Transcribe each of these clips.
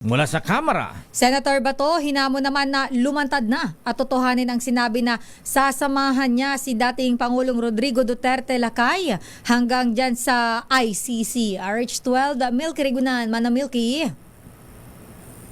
Mula sa Kamara, Senator Bato, hinamon naman na lumantad na at totohanin ang sinabi na sasamahan niya si dating Pangulong Rodrigo Duterte Lakay hanggang dyan sa ICC. RH12, Milky Rigunan, Mana Milky.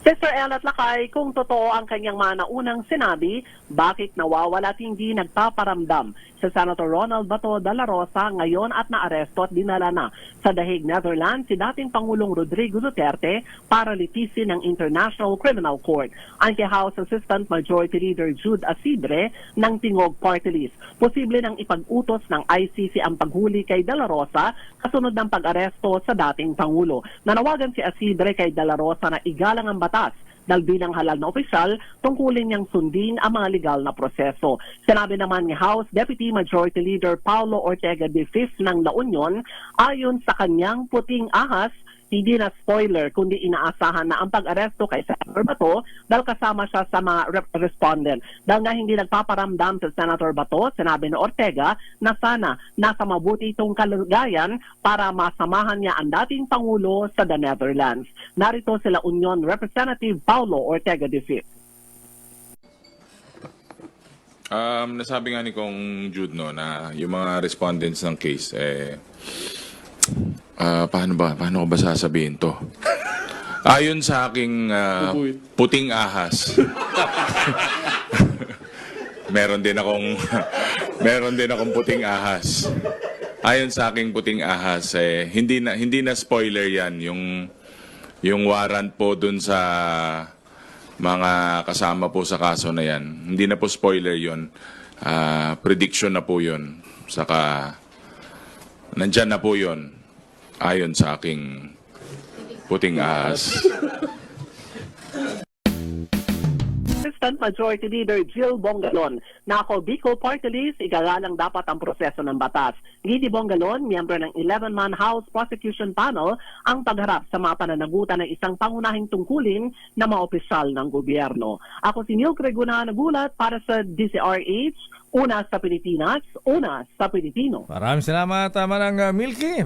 Sister Elat Lakay, kung totoo ang kanyang mga naunang sinabi, bakit nawawala at hindi nagpaparamdam sa Senator Ronald Bato de la Rosa ngayon at naaresto at dinala na sa The Hague, Netherlands si dating Pangulong Rodrigo Duterte para litisin ng International Criminal Court. Ang kay House Assistant Majority Leader Jude Asidre ng Tingog Party List. Posible nang ipag-utos ng ICC ang paghuli kay de la Rosa kasunod ng pag-aresto sa dating Pangulo. Nanawagan si Asidre kay de la Rosa na igalang ang batas dahil bilang halal na opisyal, tungkulin niyang sundin ang mga legal na proseso. Sinabi naman ni House Deputy Majority Leader Paulo Ortega V ng La Union, ayon sa kanyang puting ahas, hindi na spoiler kundi inaasahan na ang pag-aresto kay Senator Bato dahil kasama siya sa mga respondent. Dahil nga hindi nagpaparamdam sa Senator Bato, sinabi ni Ortega na sana nasa mabuti itong kalagayan para masamahan niya ang dating Pangulo sa the Netherlands. Narito sila Union Representative Paulo Ortega V. Nasabi nga ni Kong Jude na yung mga respondents ng case paano ko ba sasabihin to? Ayon sa aking puting ahas. meron din akong puting ahas. Ayon sa aking puting ahas, hindi na spoiler 'yan yung warrant po dun sa mga kasama po sa kaso na 'yan. Hindi na po spoiler 'yon. Prediction na po 'yon. Saka nandyan na po 'yon. Ayon sa aking puting ahas. Assistant Majority Leader Jill Bongalon na ako Bicol Party List, igagalang dapat ang proseso ng batas. Gidi Bongalon, miyembro ng 11-man House Prosecution Panel, ang pagharap sa mga pananagutan ng isang pangunahing tungkulin na mga opisyal ng gobyerno. Ako si Milky Rigunan, nagulat para sa DCRH, una sa Pilipinas, una sa Pilipino. maraming salamat, Manang Milky.